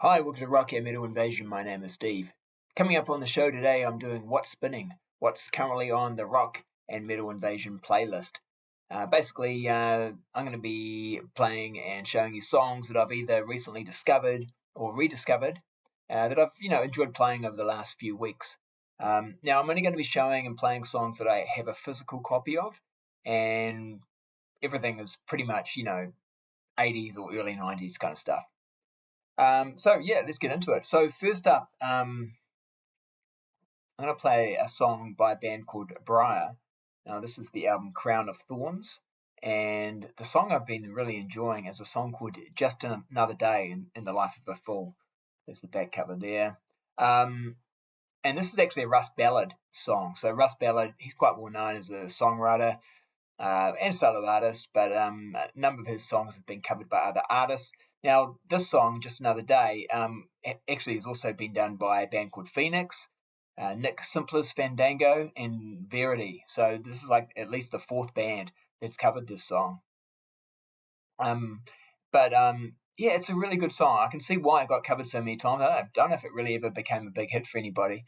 Hi, welcome to Rock and Metal Invasion. My name is Steve. Coming up on the show today, I'm doing What's Spinning, what's currently on the Rock and Metal Invasion playlist. Basically, I'm going to be playing and showing you songs that I've either recently discovered or rediscovered that I've enjoyed playing over the last few weeks. Now, I'm only going to be showing and playing songs that I have a physical copy of, and everything is pretty much 80s or early 90s kind of stuff. So yeah, let's get into it. So first up, I'm going to play a song by a band called Briar. Now this is the album Crown of Thorns, and the song I've been really enjoying is a song called Just Another Day in the Life of a Fool. There's the back cover there. And this is actually a Russ Ballard song. So Russ Ballard, he's quite well known as a songwriter and solo artist, but a number of his songs have been covered by other artists. Now, this song, Just Another Day, actually has also been done by a band called Phoenix, Nick Simplers Fandango, and Verity. So this is like at least the fourth band that's covered this song. Yeah, it's a really good song. I can see why it got covered so many times. I don't know if it really ever became a big hit for anybody.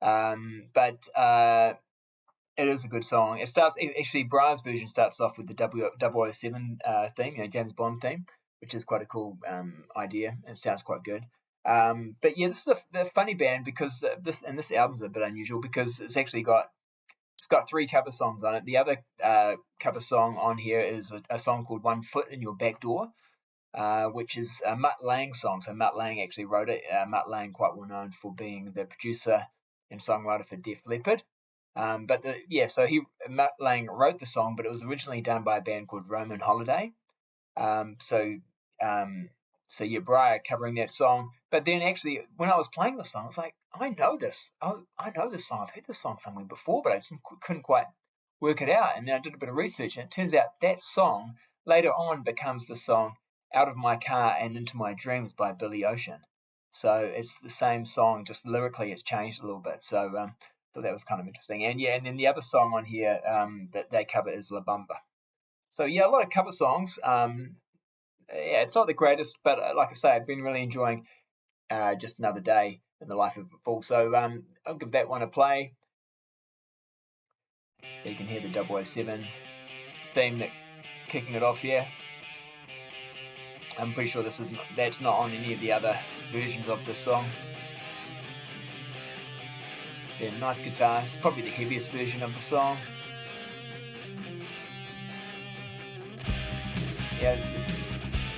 But it is a good song. It starts, actually, Briar's version starts off with the 007 theme, James Bond theme, which is quite a cool idea. It sounds quite good. But yeah, this is a funny band because this album's a bit unusual because it's got three cover songs on it. The other cover song on here is a song called One Foot in Your Back Door, which is a Mutt Lange song. So Mutt Lange actually wrote it. Mutt Lange, quite well known for being the producer and songwriter for Def Leppard. So Mutt Lange wrote the song, but it was originally done by a band called Roman Holiday. Briar covering that song. But then actually, when I was playing the song, I was like, I know this. I know this song. I've heard this song somewhere before, but I just couldn't quite work it out. And then I did a bit of research, and it turns out that song later on becomes the song Out of My Car and Into My Dreams by Billy Ocean. So it's the same song, just lyrically it's changed a little bit. So thought that was kind of interesting. And then the other song on here that they cover is La Bamba. So yeah, a lot of cover songs. It's not the greatest, but like I say, I've been really enjoying Just Another Day in the Life of a Fool. So I'll give that one a play. So you can hear the 007 theme kicking it off here. I'm pretty sure that's not on any of the other versions of this song. Yeah, nice guitars, probably the heaviest version of the song. Yeah,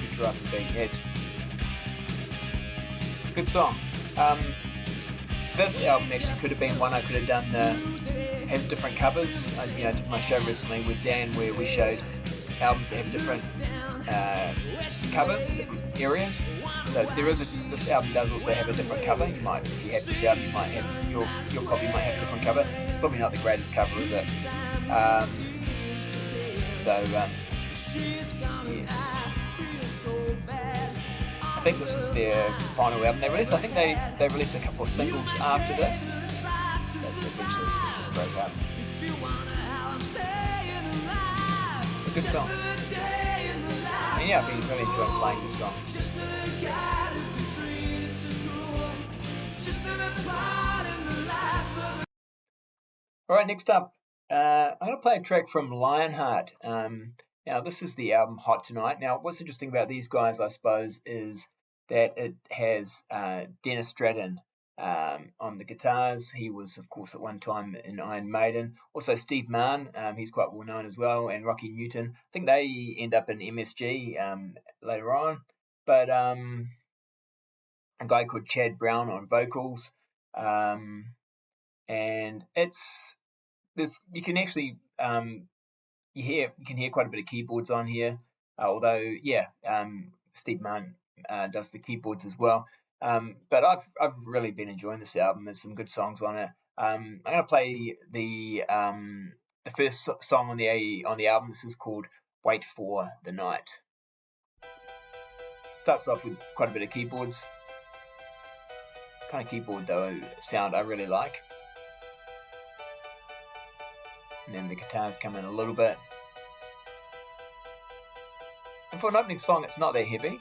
good drum and beat, yes. Good song. This album actually could have been one I could have done, has different covers. I did my show recently with Dan where we showed albums that have different covers in different areas. So this album does also have a different cover. If you have this album, you might have your copy might have a different cover. It's probably not the greatest cover, is it? Yes. I think this was their final album they released. I think they released a couple of singles after this. Broke up. A good song. And yeah, I've been really enjoying playing this song. Alright, next up, I'm going to play a track from Lionheart. Now, this is the album Hot Tonight. Now, what's interesting about these guys, I suppose, is that it has Dennis Stratton on the guitars. He was, of course, at one time in Iron Maiden. Also, Steve Mann, he's quite well known as well, and Rocky Newton. I think they end up in MSG later on. But a guy called Chad Brown on vocals. And you can actually you can hear quite a bit of keyboards on here. Although, Steve Mann does the keyboards as well. But I've really been enjoying this album. There's some good songs on it. I'm going to play the first song on the album. This is called Wait for the Night. Starts off with quite a bit of keyboards. Kind of keyboard though sound I really like. And then the guitars come in a little bit. And for an opening song, it's not that heavy.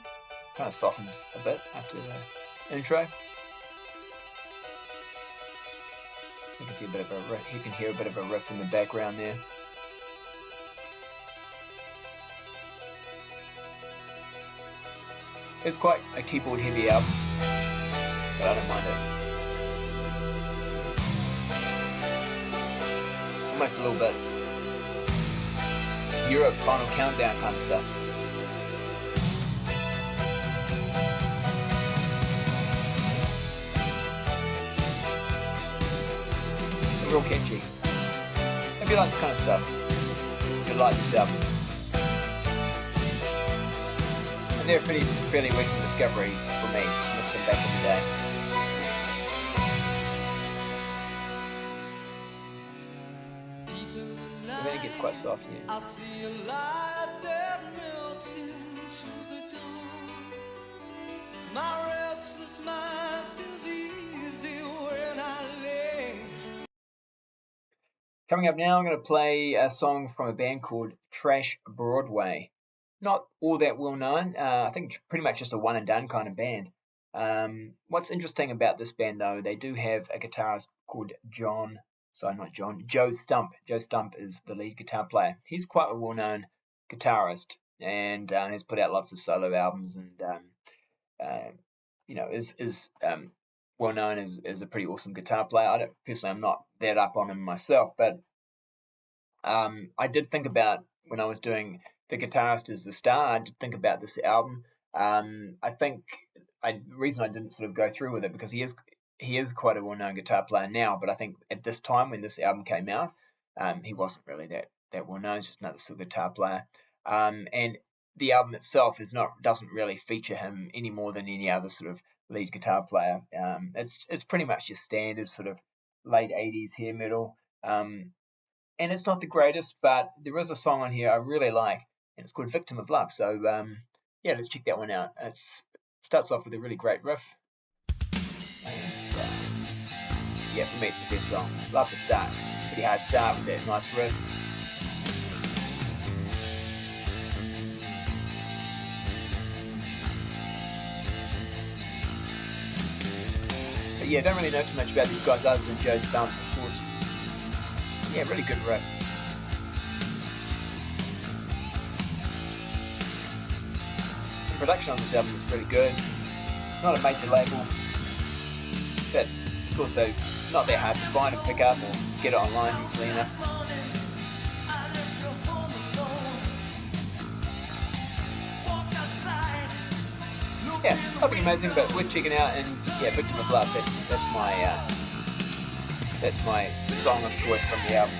Kind of softens a bit after intro. You can see a bit of a riff. You can hear a bit of a riff in the background there. It's quite a keyboard heavy album, but I don't mind it. Almost a little bit Europe Final Countdown kind of stuff. Real catchy. If you like this kind of stuff, you'll like this album. And they're a fairly recent discovery for me. I missed them back in the day. And then it gets quite soft here. I see a light that melts into the dawn. My restless mind feels easy when I lay. Coming up now, I'm going to play a song from a band called Trash Broadway. Not all that well known. I think pretty much just a one and done kind of band. What's interesting about this band though, they do have a guitarist called Joe Stump. Joe Stump is the lead guitar player. He's quite a well known guitarist and has put out lots of solo albums and is well known as a pretty awesome guitar player. I'm not that up on him myself, but I did think about when I was doing The Guitarist is the Star, I did think about this album. I think the reason I didn't sort of go through with it because he is quite a well-known guitar player now, but I think at this time when this album came out, he wasn't really that well-known. He's just another sort of guitar player. And the album itself doesn't really feature him any more than any other sort of lead guitar player. It's pretty much your standard sort of late 80s hair metal. And it's not the greatest, but there is a song on here I really like, and it's called Victim of Love. So, let's check that one out. It starts off with a really great riff. And, for me, it's the best song. Love the start. Pretty hard start with that nice riff. But don't really know too much about these guys other than Joe Stump, of course. Really good riff. The production on this album is pretty good. It's not a major label, but it's also not that hard to find and pick up or get it online easily enough. Nothing amazing, but worth checking out. And Victim of Love. That's my song of choice from the album.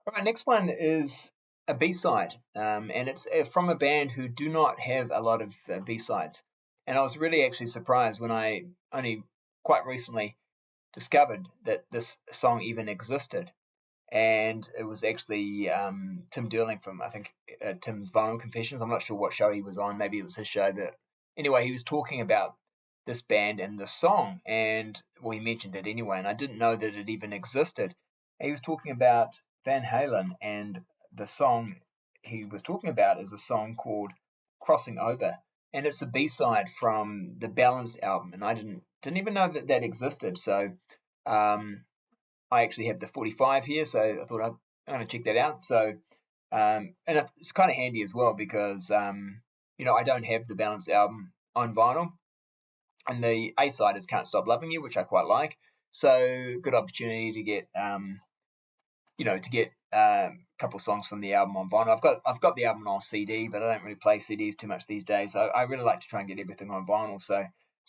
All right, next one is a B-side, and it's from a band who do not have a lot of B-sides. And I was really actually surprised when I only quite recently discovered that this song even existed. And it was actually Tim Durling from, I think, Tim's Vinyl Confessions. I'm not sure what show he was on. Maybe it was his show. But anyway, he was talking about this band and the song. And, he mentioned it anyway. And I didn't know that it even existed. And he was talking about Van Halen. And the song he was talking about is a song called Crossing Over. And it's a B-side from the Balance album. And I didn't even know that existed. So, I actually have the 45 here, so I thought I'm going to check that out. So, and it's kind of handy as well because, I don't have the Balance album on vinyl, and the A side is Can't Stop Loving You, which I quite like. So, good opportunity to get, a couple of songs from the album on vinyl. I've got the album on CD, but I don't really play CDs too much these days. So I really like to try and get everything on vinyl. So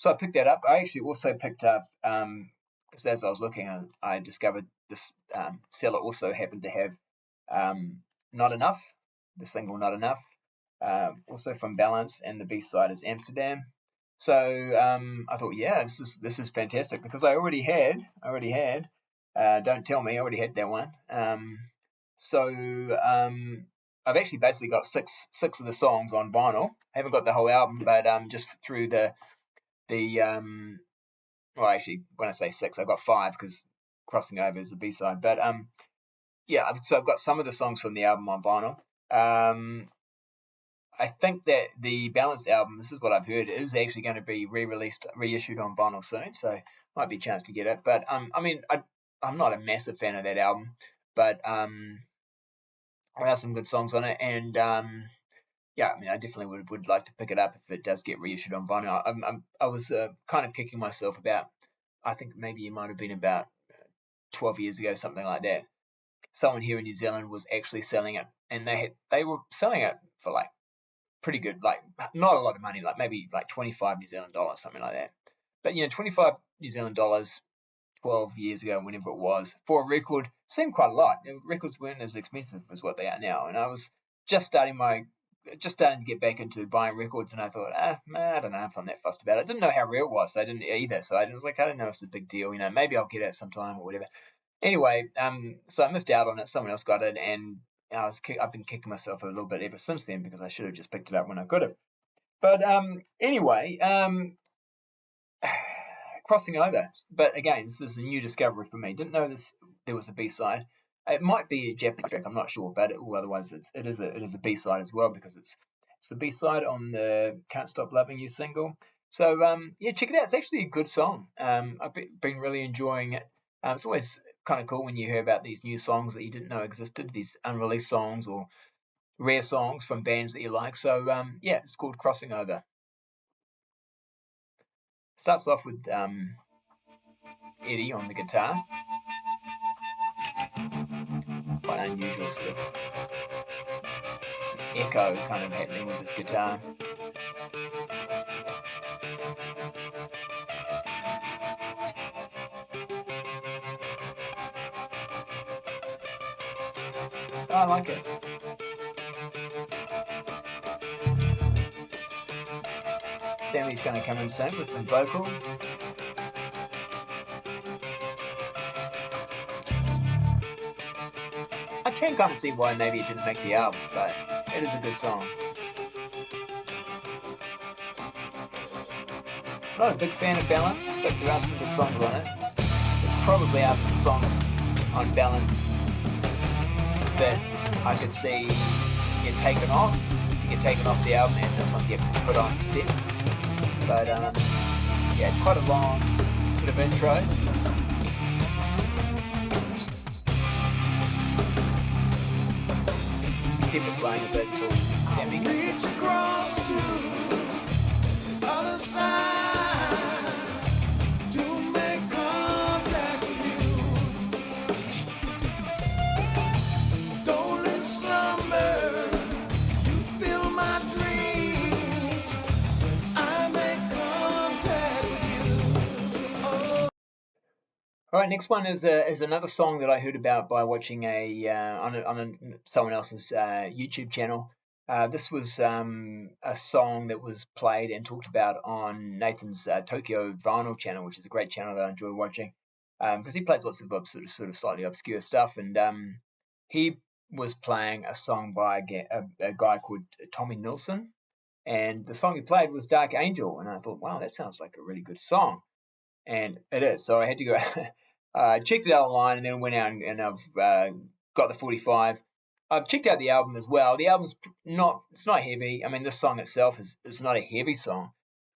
I picked that up. I actually also picked up. Because as I was looking, I discovered this seller also happened to have Not Enough, the single Not Enough, also from Balance, and the B-side is Amsterdam. So I thought, this is fantastic because I already had Don't Tell Me, I already had that one. I've actually basically got six of the songs on vinyl. I haven't got the whole album, but just through well, actually, when I say six, I've got five because Crossing Over is the B-side. But yeah, so I've got some of the songs from the album on vinyl. Um, I think that the Balanced album, this is what I've heard, is actually going to be re-released, reissued on vinyl soon, so might be a chance to get it. But I mean, I'm not a massive fan of that album, but there are some good songs on it, and yeah, I mean, I definitely would like to pick it up if it does get reissued on vinyl. I was kind of kicking myself about, I think maybe it might have been about 12 years ago, something like that. Someone here in New Zealand was actually selling it, and they were selling it for like pretty good, like not a lot of money, like maybe like 25 New Zealand dollars, something like that. But 25 New Zealand dollars 12 years ago, whenever it was, for a record seemed quite a lot. Records weren't as expensive as what they are now, and I was just starting to get back into buying records, and I thought, man, I don't know if I'm that fussed about it. I didn't know how rare it was, so I didn't either. So I was like, I don't know if it's a big deal, maybe I'll get it sometime or whatever. Anyway, so I missed out on it. Someone else got it, and I've been kicking myself a little bit ever since then because I should have just picked it up when I could have. But anyway, Crossing Over. But again, this is a new discovery for me. Didn't know there was a B-side. It might be a Japanese track, I'm not sure, but otherwise it is a B-side as well because it's the B-side on the Can't Stop Loving You single. So yeah, check it out. It's actually a good song. I've been really enjoying it. It's always kind of cool when you hear about these new songs that you didn't know existed, these unreleased songs or rare songs from bands that you like. So yeah, it's called Crossing Over. Starts off with Eddie on the guitar. Quite unusual sort of echo kind of happening with his guitar. I like it. Then he's going to come in soon with some vocals. I can kind of see why maybe it didn't make the album, but it is a good song. Not a big fan of Balance, but there are some good songs on it. There probably are some songs on Balance that I could see get taken off the album, and this one get put on instead. But yeah, it's quite a long sort of intro. Keep it playing a bit until Sammy comes in. All right, next one is another song that I heard about by watching on someone else's YouTube channel. This was a song that was played and talked about on Nathan's Tokyo Vinyl channel, which is a great channel that I enjoy watching because he plays lots of sort of slightly obscure stuff. And he was playing a song by a guy called Tommy Nilsson, and the song he played was Dark Angel. And I thought, wow, that sounds like a really good song. And it is. So I had to go, checked it out online, and then went out and I've got the 45. I've checked out the album as well. The album's it's not heavy. I mean, this song itself is not a heavy song.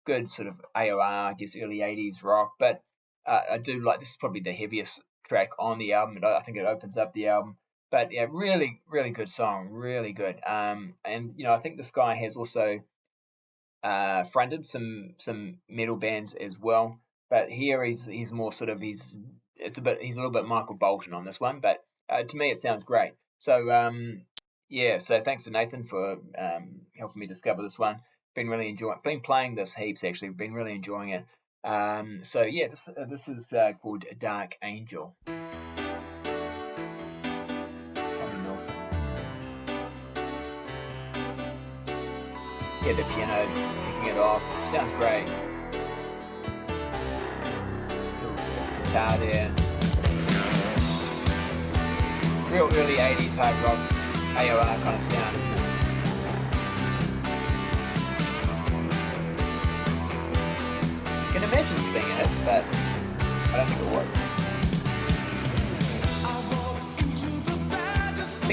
Good sort of AOR, I guess, early 80s rock. But I do like, this is probably the heaviest track on the album. I think it opens up the album. But yeah, really, really good song. Really good. And, I think this guy has also fronted some metal bands as well. But here he's more sort of he's a little bit Michael Bolton on this one, but to me it sounds great. So yeah, so thanks to Nathan for helping me discover this one. Been playing this heaps actually. Been really enjoying it. So yeah, this is called Dark Angel. Tommy Nelson. Yeah, the piano kicking it off. Sounds great. Guitar there. Real early 80s hard rock AOR kind of sound, isn't it? You can imagine it being a hit, but I don't think it was.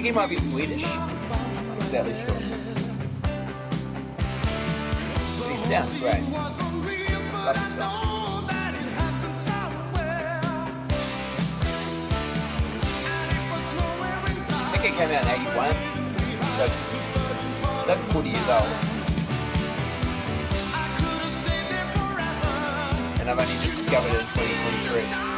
he might be Swedish. I'm not exactly sure. But he sounds great. Love the song. I think it came out in 81, so it's 40 years old. And I've only just discovered it in 2023.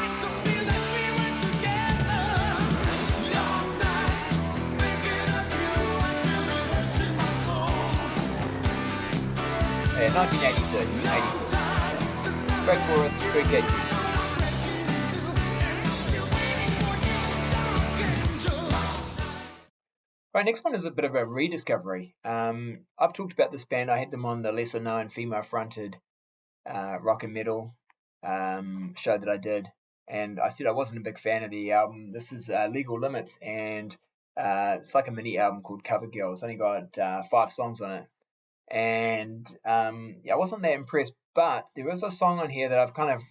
Yeah, 1982. Great chorus, very catchy. Right, next one is a bit of a rediscovery. I've talked about this band. I had them on the lesser known female-fronted rock and metal show that I did, and I said I wasn't a big fan of the album. This is Legal Limits, and it's like a mini album called Cover Girl. It's only got 5 songs on it, and yeah, I wasn't that impressed. But there is a song on here that I've kind of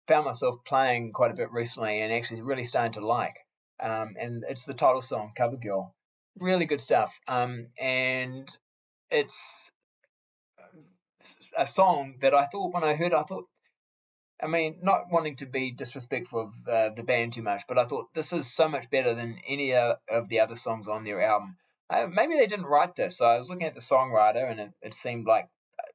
found myself playing quite a bit recently, and actually really starting to like. And it's the title song, Cover Girl. Really good stuff. And it's a song that I thought, when I heard it, I thought, I mean, not wanting to be disrespectful of the band too much, but I thought this is so much better than any of the other songs on their album. Maybe they didn't write this. So I was looking at the songwriter, and it seemed like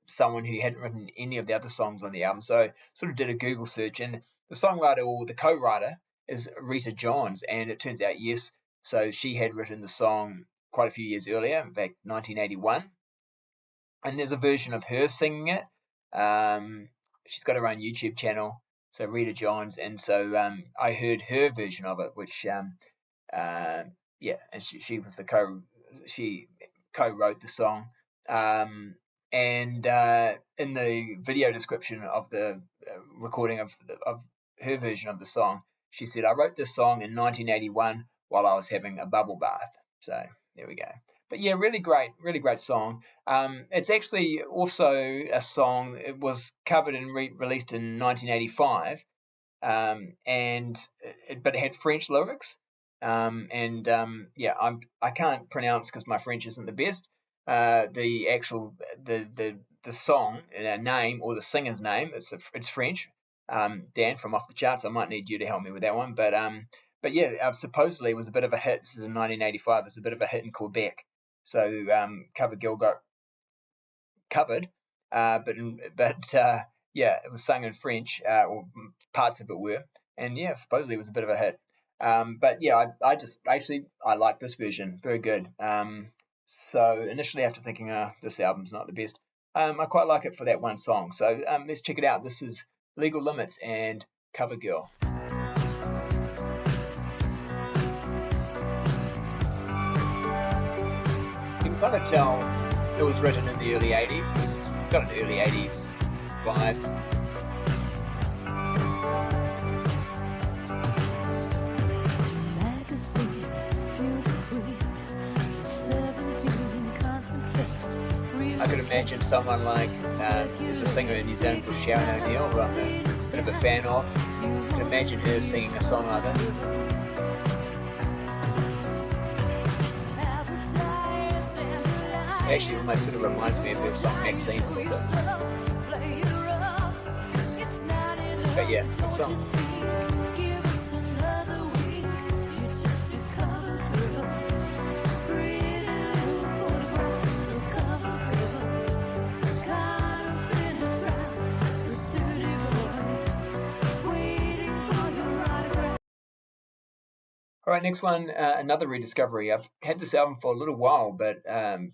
someone who hadn't written any of the other songs on the album. So I sort of did a Google search, and the songwriter, or the co-writer, is Rita Johns, and it turns out, yes, so she had written the song quite a few years earlier, in fact 1981, and there's a version of her singing it. She's got her own YouTube channel, so Rita Johns, and so I heard her version of it, which yeah, and she was she co-wrote the song, and in the video description of the recording of her version of the song, she said, I wrote this song in 1981 while I was having a bubble bath. So there we go. But yeah, really great song. It's actually also a song, it was covered and released in 1985, but it had French lyrics. Yeah, I can't pronounce because my French isn't the best. The actual the song name, or the singer's name, it's French. Dan from Off the Charts, I might need you to help me with that one. But yeah, supposedly it was a bit of a hit. This is in 1985. It's a bit of a hit in Quebec. So Cover Girl got covered, but yeah, it was sung in French, or parts of it were, and yeah, supposedly it was a bit of a hit. But yeah, I like this version, very good. So initially, after thinking, this album's not the best, I quite like it for that one song. So let's check it out. This is Legal Limits and Cover Girl. You can kind of tell it was written in the early 80s, because it's got an early 80s vibe. I could imagine someone like, there's a singer in New Zealand called Sharon O'Neill, who I'm a bit of a fan of. I can imagine her singing a song like this. It actually almost sort of reminds me of her song Maxine a little bit. But yeah, good song. All right, next one, another rediscovery. I've had this album for a little while, but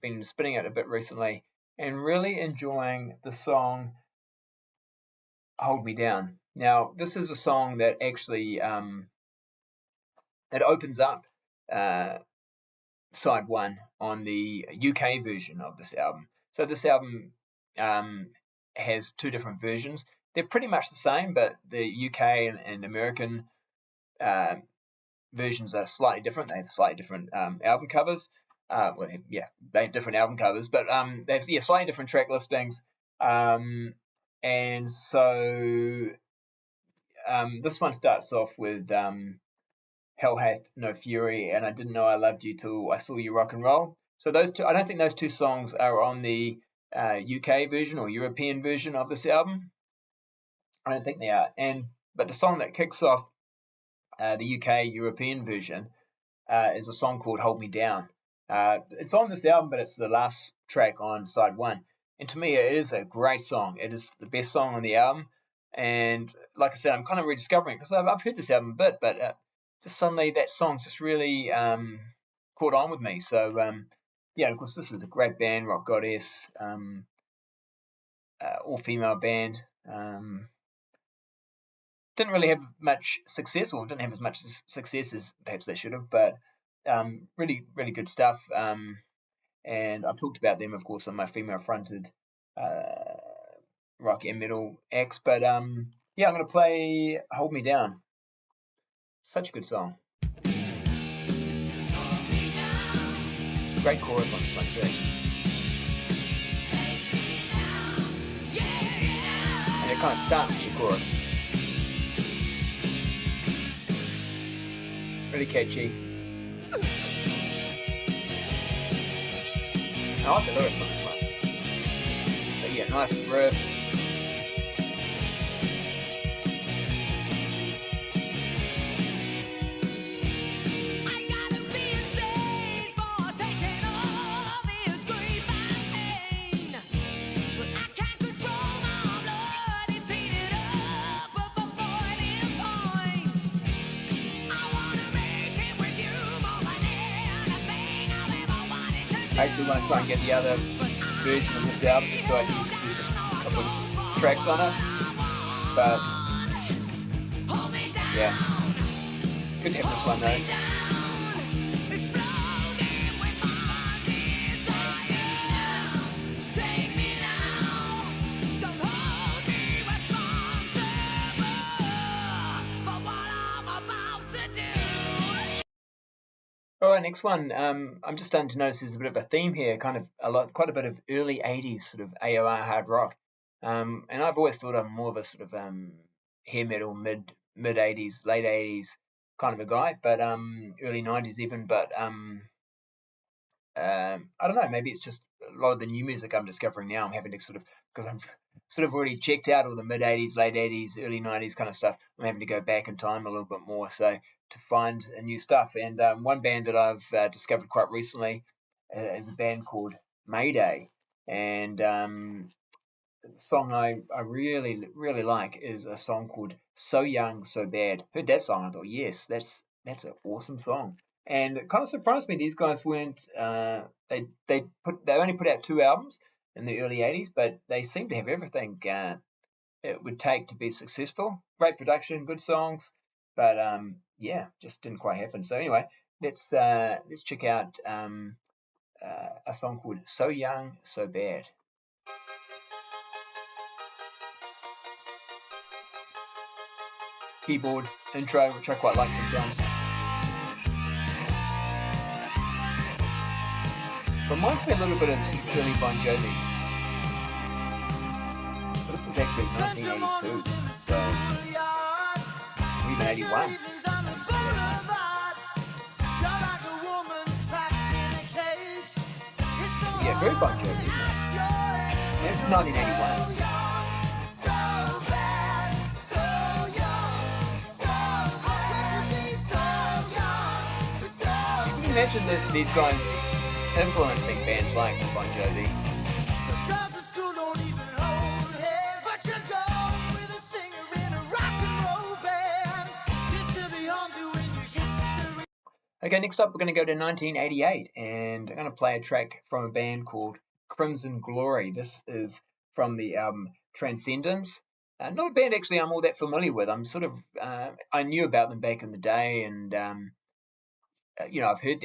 been spinning it a bit recently, and really enjoying the song Hold Me Down. Now, this is a song that actually it opens up side one on the UK version of this album. So this album has 2 different versions. They're pretty much the same, but the UK and American versions are slightly different. They have slightly different album covers. They have different album covers, but they have slightly different track listings. And so this one starts off with Hell Hath No Fury, and I Didn't Know I Loved You Till I Saw You Rock and Roll. So those two, I don't think those two songs are on the UK version or European version of this album. I don't think they are. But the song that kicks off the UK European version is a song called Hold Me Down. It's on this album, but it's the last track on side one. And to me, it is a great song. It is the best song on the album. And like I said, I'm kind of rediscovering it because I've heard this album a bit, but just suddenly that song just really caught on with me. So, yeah, of course, this is a great band, Rock Goddess, all female band. Didn't really have much success, or didn't have as much success as perhaps they should have, but really, really good stuff. And I've talked about them, of course, on my female-fronted rock and metal acts. But yeah, I'm going to play Hold Me Down. Such a good song. Great chorus on this one, too. And it kind of starts with the chorus. Really catchy. I like the lyrics on this one. But yeah, nice riff. I actually want to try and get the other version of this album just so I can see a couple of tracks on it. But yeah, good to have this one though. All right, next one. I'm just starting to notice there's a bit of a theme here, quite a bit of early '80s sort of AOR hard rock. And I've always thought I'm more of a sort of hair metal mid '80s, late '80s kind of a guy, but early '90s even. But I don't know. Maybe it's just a lot of the new music I'm discovering now. I'm having to because I'm sort of already checked out all the mid '80s, late '80s, early '90s kind of stuff. I'm having to go back in time a little bit more so to find new stuff. And one band that I've discovered quite recently is a band called Mayday. And the song I really, really like is a song called So Young, So Bad. Heard that song, I thought, yes, that's an awesome song. And it kind of surprised me these guys weren't they only put out 2 albums in the early '80s, but they seem to have everything it would take to be successful. Great production, good songs, but yeah, just didn't quite happen. So anyway, let's check out a song called So Young, So Bad. Keyboard intro, which I quite like sometimes. Reminds me a little bit of early Bon Jovi. But this was actually 1982, so or even 81. Yeah, very Bon Jovi. Yeah, this is 1981. Imagine that these guys influencing bands like Bon Jovi. Okay, next up we're going to go to 1988 and I'm going to play a track from a band called Crimson Glory. This is from the album Transcendence. Not a band actually I'm all that familiar with. I'm sort of, I knew about them back in the day and I've heard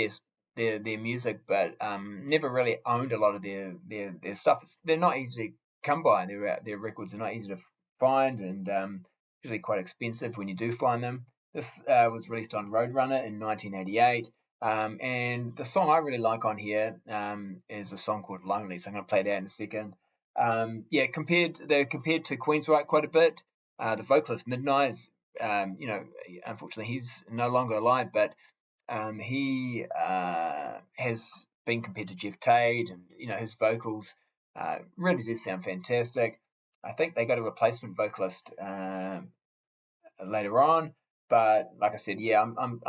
their music, but never really owned a lot of their stuff. They're not easy to come by. Their records are not easy to find, and usually quite expensive when you do find them. This was released on Roadrunner in 1988, and the song I really like on here is a song called Lonely. So I'm going to play that in a second. Yeah, they're compared to Queensryche quite a bit. The vocalist Midnight is unfortunately he's no longer alive, but he has been compared to Jeff Tate, and his vocals really do sound fantastic. I think they got a replacement vocalist later on, but like I said, yeah, I'm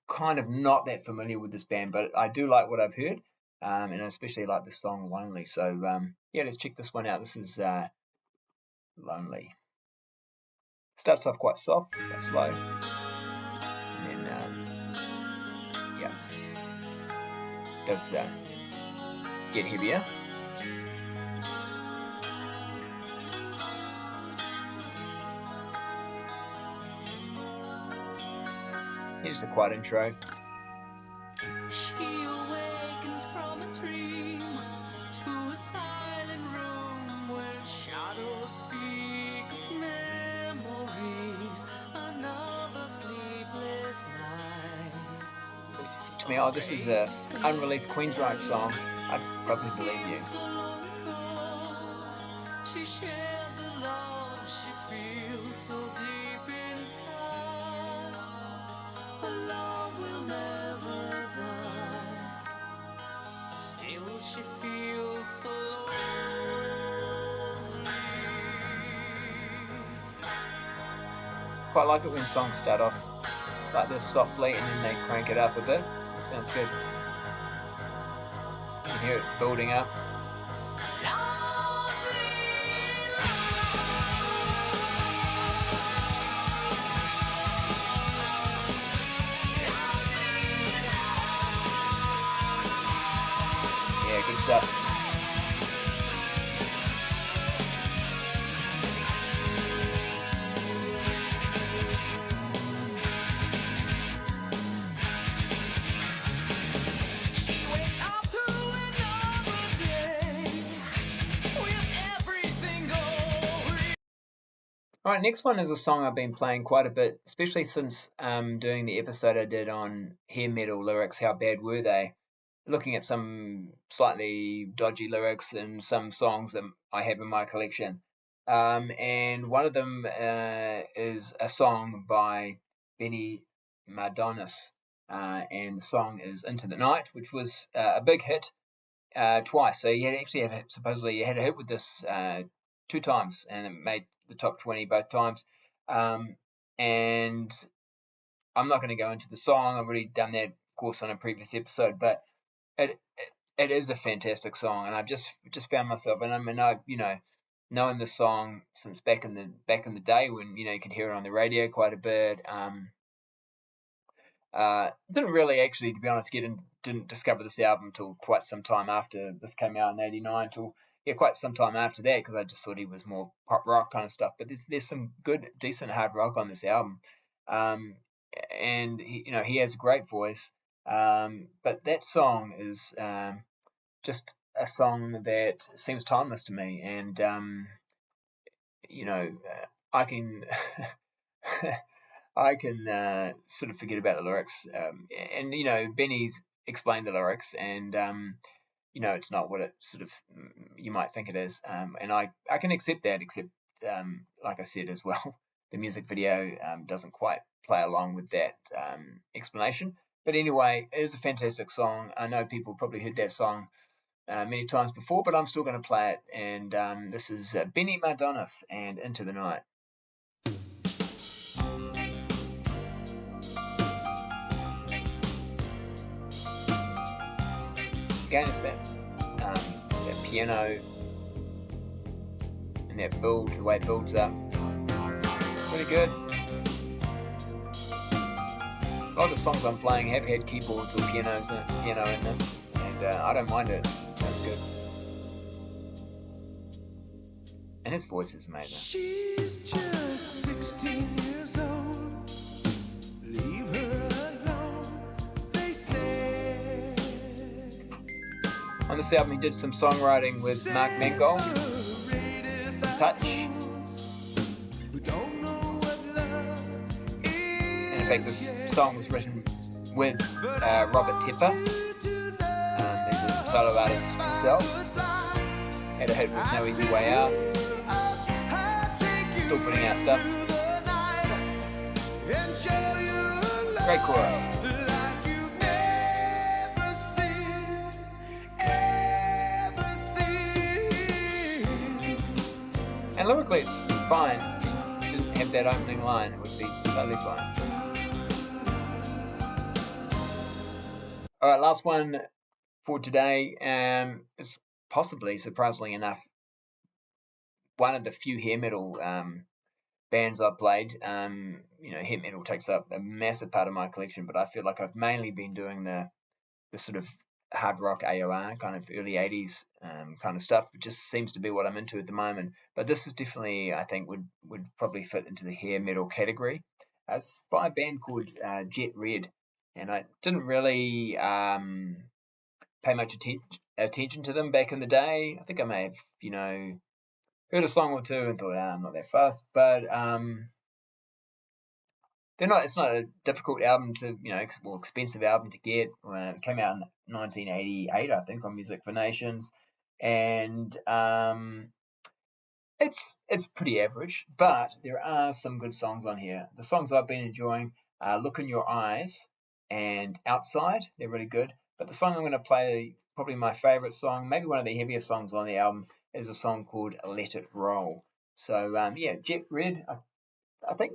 kind of not that familiar with this band, but I do like what I've heard, and I especially like the song "Lonely." So yeah, let's check this one out. This is "Lonely." Starts off quite soft, quite slow, and then yeah, does get heavier. Here's the quiet intro. She awakens from a dream to a silent room where shadows speak of memories. Another sleepless night. To me, oh, this is a unreleased Queensryche song. I'd probably believe you. She shared the love she feels so deep inside. A love will never die, but still she feels so lonely. Quite like it when songs start off like this softly and then they crank it up a bit. It sounds good. You can hear it building up. Yeah, good stuff. All right, next one is a song I've been playing quite a bit, especially since doing the episode I did on hair metal lyrics. How bad were they? Looking at some slightly dodgy lyrics in some songs that I have in my collection. And one of them is a song by Benny Mardones, and the song is Into the Night, which was a big hit twice. So supposedly you had a hit with this 2 times, and it made the top 20 both times. And I'm not going to go into the song. I've already done that, of course, on a previous episode, but it is a fantastic song, and I've just found myself, and I mean, knowing this song since back in the day when you could hear it on the radio quite a bit. Didn't really actually, to be honest, didn't discover this album until quite some time after this came out in '89. Till quite some time after that, because I just thought he was more pop rock kind of stuff. But there's some good, decent hard rock on this album, and he has a great voice. But that song is just a song that seems timeless to me, and I can I can sort of forget about the lyrics, and Benny's explained the lyrics, and it's not what it sort of you might think it is, and I can accept that, except like I said as well, the music video doesn't quite play along with that explanation. But anyway, it is a fantastic song. I know people probably heard that song many times before, but I'm still going to play it. And this is Benny Mardones and Into the Night. Again, it's that piano and that build, the way it builds up. Pretty good. A lot of the songs I'm playing have had keyboards or piano in them, and I don't mind it. Sounds good. And his voice is amazing. She's just 16 years old. Leave her alone, they say. On this album, he did some songwriting with Mark Mangold, Touch. And in fact, this song was written with Robert Tepper. He's a solo artist himself. Had a hit with No Easy Way Out. Still putting out stuff. and show you Great chorus. love like you've never seen, ever seen. And lyrically, it's fine. If you didn't have that opening line, it would be totally fine. All right, last one for today. It's possibly, surprisingly enough, one of the few hair metal bands I've played. Hair metal takes up a massive part of my collection, but I feel like I've mainly been doing the sort of hard rock AOR kind of early 80s kind of stuff. It just seems to be what I'm into at the moment. But this is definitely, I think, would probably fit into the hair metal category. It's by a band called Jet Red, and I didn't really pay much attention to them back in the day. I think I may have, heard a song or two and thought, I'm not that fast. But they're not. It's not a difficult album to, expensive album to get. It came out in 1988, I think, on Music for Nations, and it's pretty average. But there are some good songs on here. The songs I've been enjoying are "Look in Your Eyes" and "Outside." They're really good. But the song I'm going to play, probably my favorite song, maybe one of the heavier songs on the album, is a song called "Let It Roll." So Jet Red. I think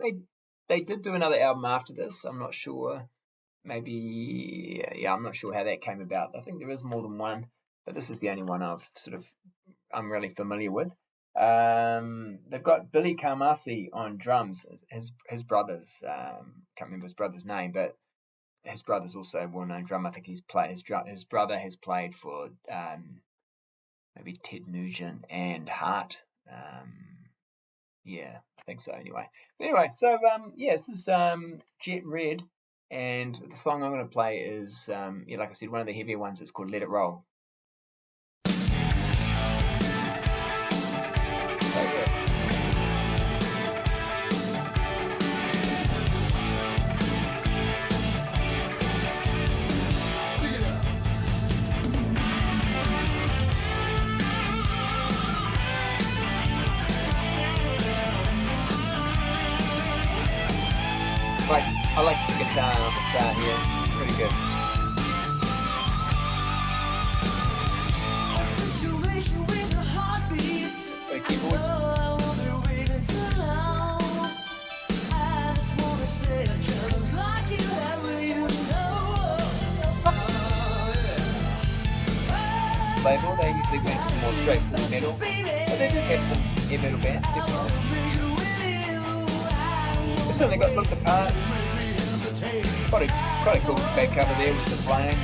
they did do another album after this. I'm not sure. Maybe I'm not sure how that came about. I think there is more than one, but this is the only one I'm really familiar with. They've got Billy Carmasi on drums. His brother's can't remember his brother's name, but his brother's also a well-known drummer. I think his brother has played for maybe Ted Nugent and Heart. Yeah, I think so. Anyway, so this is Jet Red, and the song I'm going to play is like I said, one of the heavier ones. It's called "Let It Roll." So, yeah. I like the guitar on the start here. Pretty good. The keyboards. Label, they usually went for more straightforward metal, but they did have some hair metal bands, definitely. They certainly looked the part. Quite a cool back cover there with the flame.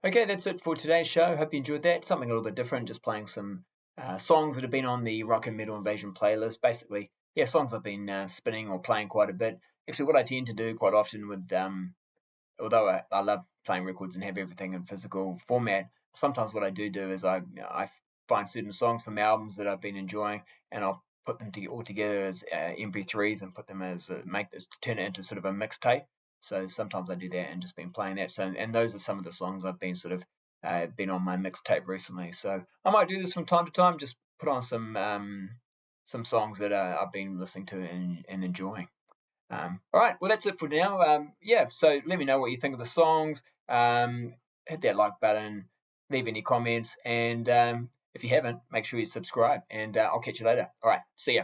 Okay, that's it for today's show. Hope you enjoyed that. Something a little bit different, just playing some songs that have been on the Rock and Metal Invasion playlist. Basically, songs I've been spinning or playing quite a bit. Actually, what I tend to do quite often with although I love playing records and have everything in physical format, sometimes what I do is I find certain songs from albums that I've been enjoying, and I'll put them all together as MP3s and put them as turn it into sort of a mixtape. So sometimes I do that and just been playing that. So, and those are some of the songs I've been been on my mixtape recently. So I might do this from time to time, just put on some songs that I've been listening to and enjoying. All right, well, that's it for now. So let me know what you think of the songs. Hit that like button, leave any comments, and if you haven't, make sure you subscribe, and I'll catch you later. All right, see ya.